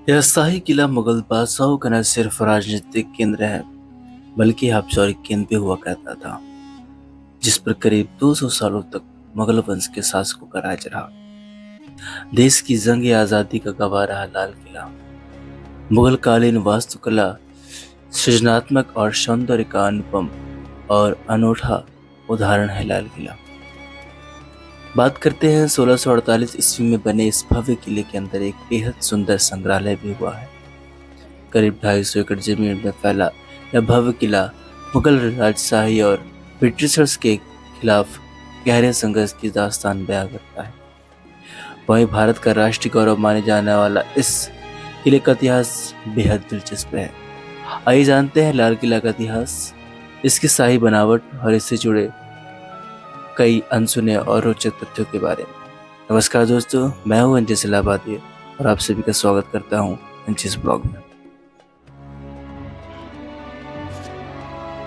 यह शाही किला मुगल बादशाहों का न सिर्फ राजनीतिक केंद्र है बल्कि औपचारिक केंद्र भी हुआ करता था, जिस पर करीब 200 सालों तक मुगल वंश के शासकों का राज रहा। देश की जंग आजादी का गवाह रहा लाल किला। मुगल कालीन वास्तुकला, सृजनात्मक और सौंदर्य का अनुपम और अनूठा उदाहरण है लाल किला। बात करते हैं 1648 ईस्वी में बने इस भव्य किले के अंदर एक बेहद सुंदर संग्रहालय भी हुआ है। करीब 250 एकड़ जमीन में फैला यह भव्य किला मुगल राजशाही और ब्रिटिशर्स के खिलाफ गहरे संघर्ष की दास्तान बयां करता है। वहीं भारत का राष्ट्रीय गौरव माने जाने वाला इस किले का इतिहास बेहद दिलचस्प है। आइए जानते हैं लाल किला का इतिहास, इसकी शाही बनावट और इससे जुड़े कई अनसुने और रोचक तथ्यों के बारे में। नमस्कार दोस्तों, मैं हूं अंजिस इलाहाबादी और आप सभी का स्वागत करता हूं अंजिस ब्लॉग में।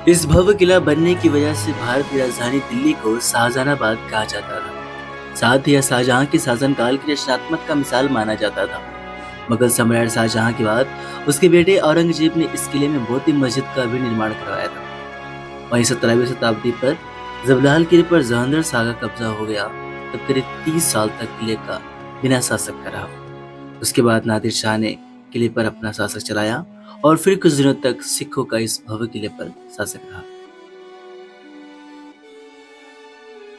इस भव्य किला बनने की वजह से भारत की राजधानी दिल्ली को शाहजहानाबाद कहा जाता था। साथ ही यह शाहजहां के शासनकाल की रचनात्मक का मिसाल माना जाता था। मुगल सम्राट शाहजहां के बाद उसके बेटे औरंगजेब ने इस किले में मोती मस्जिद का भी निर्माण करवाया था। वहीं 17वीं शताब्दी पर जब लाल किले पर जहांगीर शाह का कब्जा हो गया, तब करीब 30 साल तक किले का बिना शासक का रहा। उसके बाद नादिर शाह ने किले पर अपना शासक चलाया और फिर कुछ दिनों तक सिखों का इस भव्य किले पर शासक रहा।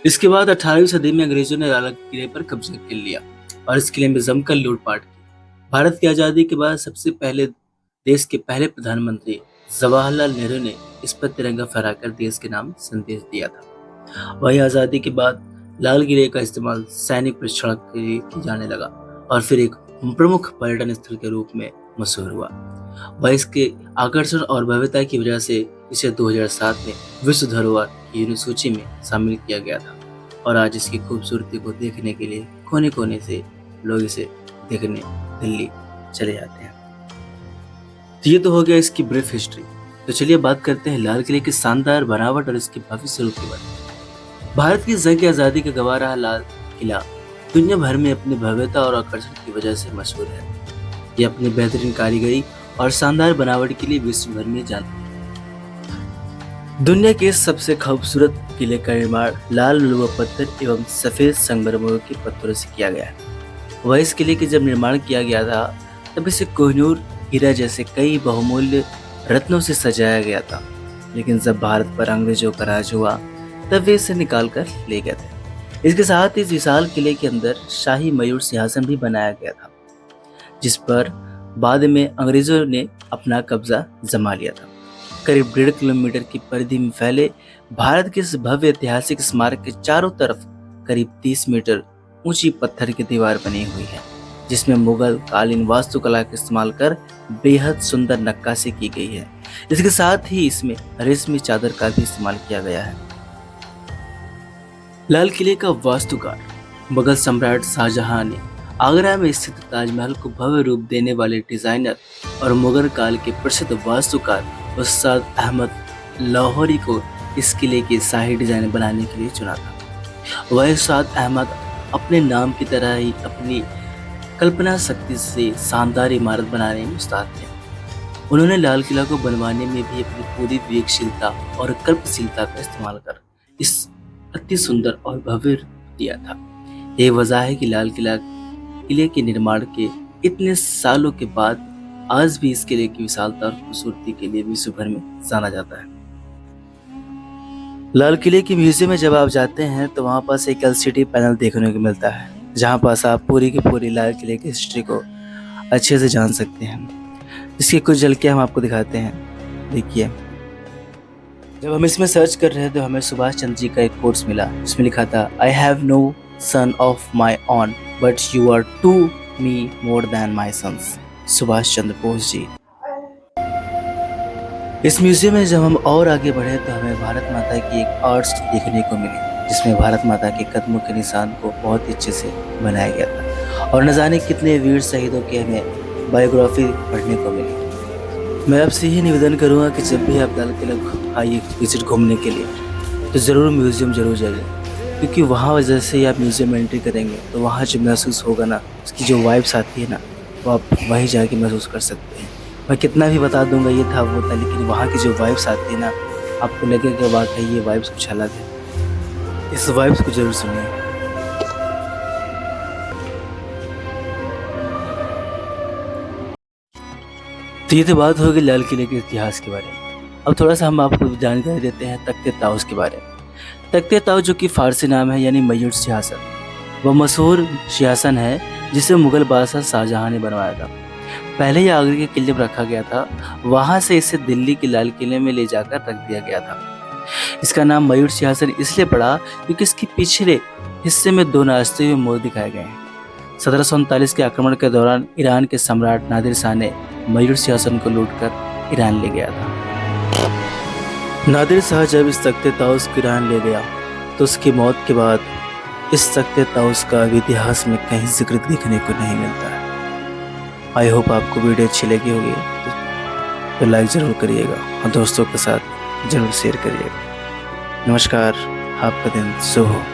इसके बाद 18वीं सदी में अंग्रेजों ने लाल किले पर कब्जा कर लिया और इस किले में जमकर लूटपाट की। भारत की आजादी के बाद सबसे पहले देश के पहले प्रधानमंत्री जवाहरलाल नेहरू ने इस पर तिरंगा फहराकर देश के नाम संदेश दिया था। वही आजादी के बाद लाल किले का इस्तेमाल सैनिक प्रशिक्षण के लिए किया जाने लगा और फिर एक प्रमुख पर्यटन स्थल के रूप में मशहूर हुआ। वह इसके आकर्षण और भव्यता की वजह से इसे 2007 में विश्व धरोहर की सूची में शामिल किया गया था और आज इसकी खूबसूरती को देखने के लिए कोने कोने से लोग इसे देखने दिल्ली चले जाते हैं। तो ये तो हो गया इसकी ब्रीफ हिस्ट्री। तो चलिए बात करते हैं लाल किले की शानदार बनावट और इसके भव्य स्वरूप के बारे में। भारत की जंग आजादी का गवाह रहा लाल किला दुनिया भर में अपनी भव्यता और आकर्षण की वजह से मशहूर है। यह अपनी बेहतरीन कारीगरी और शानदार बनावट के लिए विश्व भर में जाना है। दुनिया के सबसे खूबसूरत किले का निर्माण लाल लुआ पत्थर एवं सफेद संगमरमर के पत्थरों से किया गया है। वह इस किले के जब निर्माण किया गया था तब इसे कोहिनूर हीरा जैसे कई बहुमूल्य रत्नों से सजाया गया था, लेकिन जब भारत पर अंग्रेजों का राज हुआ तब वे इसे निकाल कर ले गए थे। इसके साथ इस विशाल किले के अंदर शाही मयूर सिंहासन भी बनाया गया था, जिस पर बाद में अंग्रेजों ने अपना कब्जा जमा लिया था। करीब 1.5 किलोमीटर की परिधि में फैले भारत के इस भव्य ऐतिहासिक स्मारक के चारों तरफ करीब 30 मीटर ऊंची पत्थर की दीवार बनी हुई है, जिसमें मुगल कालीन वास्तुकला का इस्तेमाल कर बेहद सुंदर नक्काशी की गई है। इसके साथ ही इसमें रेशमी चादर का भी इस्तेमाल किया गया है। लाल किले का वास्तुकार मुगल सम्राट शाहजहां ने आगरा में स्थित ताजमहल को भव्य रूप देने वाले डिजाइनर और मुगल काल के प्रसिद्ध वास्तुकार उस्ताद अहमद लाहौरी को इस किले की शाही डिजाइन बनाने के लिए चुना था। वह उस्ताद अहमद अपने नाम की तरह ही अपनी कल्पना शक्ति से शानदार इमारत बनाने में उस्ताद थे। उन्होंने लाल किला को बनवाने में भी अपनी पूरी विवेकशीलता और कल्पशीलता का इस्तेमाल कर इस अति सुंदर और भव्य दिया था। यही वजह है कि लाल किले के निर्माण के इतने सालों के बाद आज भी इस किले की विशालता और खूबसूरती के लिए विश्व भर में जाना जाता है। लाल किले के म्यूजियम में जब आप जाते हैं तो वहाँ पास एक LCD पैनल देखने को मिलता है, जहाँ पास आप पूरी की पूरी लाल किले की हिस्ट्री को अच्छे से जान सकते हैं। इसकी कुछ झलकियाँ हम आपको दिखाते हैं। देखिए, जब हम इसमें सर्च कर रहे थे तो हमें सुभाष चंद्र जी का एक कोट्स मिला, जिसमें लिखा था, I have no son of my own but you are to me more than my sons. Subhash Chandra Bose ji. इस म्यूजियम में जब हम और आगे बढ़े तो हमें भारत माता की एक आर्ट्स देखने को मिली, जिसमें भारत माता के कदमों के निशान को बहुत ही अच्छे से बनाया गया था और न जाने कितने वीर शहीदों की हमें बायोग्राफी पढ़ने को मिली। मैं आपसे यही निवेदन करूंगा कि जब भी आप लाल किला आइए विजिट घूमने के लिए तो ज़रूर म्यूजियम जरूर जाइए, क्योंकि वहाँ जैसे ही आप म्यूजियम में एंट्री करेंगे तो वहाँ जो महसूस होगा ना, उसकी जो वाइब्स आती है ना, वो आप वहीं जाके महसूस कर सकते हैं। मैं कितना भी बता दूंगा ये था वो था, लेकिन वहाँ की जो वाइब्स आती है ना, आपको लगेगा वाकई ये वाइब्स कुछ अलग है। इस वाइब्स को जरूर सुनिए। तो ये तो बात होगी लाल किले के इतिहास के बारे में। अब थोड़ा सा हम आपको जानकारी देते हैं तख्ते ताउस के बारे में। तख्ते ताउस जो कि फारसी नाम है यानी मयूर सिंहासन, वह मशहूर सिंहासन है जिसे मुगल बादशाह शाहजहां ने बनवाया था। पहले ये आगरा के किले में रखा गया था, वहां से इसे दिल्ली के लाल किले में ले जाकर रख दिया गया था। इसका नाम मयूर सिंहासन इसलिए पड़ा क्योंकि इसके पिछले हिस्से में दो नाचते हुए मोर दिखाए गए हैं। 1739 के आक्रमण के दौरान ईरान के सम्राट नादिर शाह ने मयूर सिंहासन को लूटकर ईरान ले गया था। नादिर शाह जब इस तख्ते ताउस को ईरान ले गया तो उसकी मौत के बाद इस तख्ते ताउस का अब इतिहास में कहीं जिक्र देखने को नहीं मिलता है। आई होप आपको वीडियो अच्छी लगी होगी, तो लाइक ज़रूर करिएगा और दोस्तों के साथ ज़रूर शेयर करिएगा। नमस्कार, आपका दिन शुभ हो।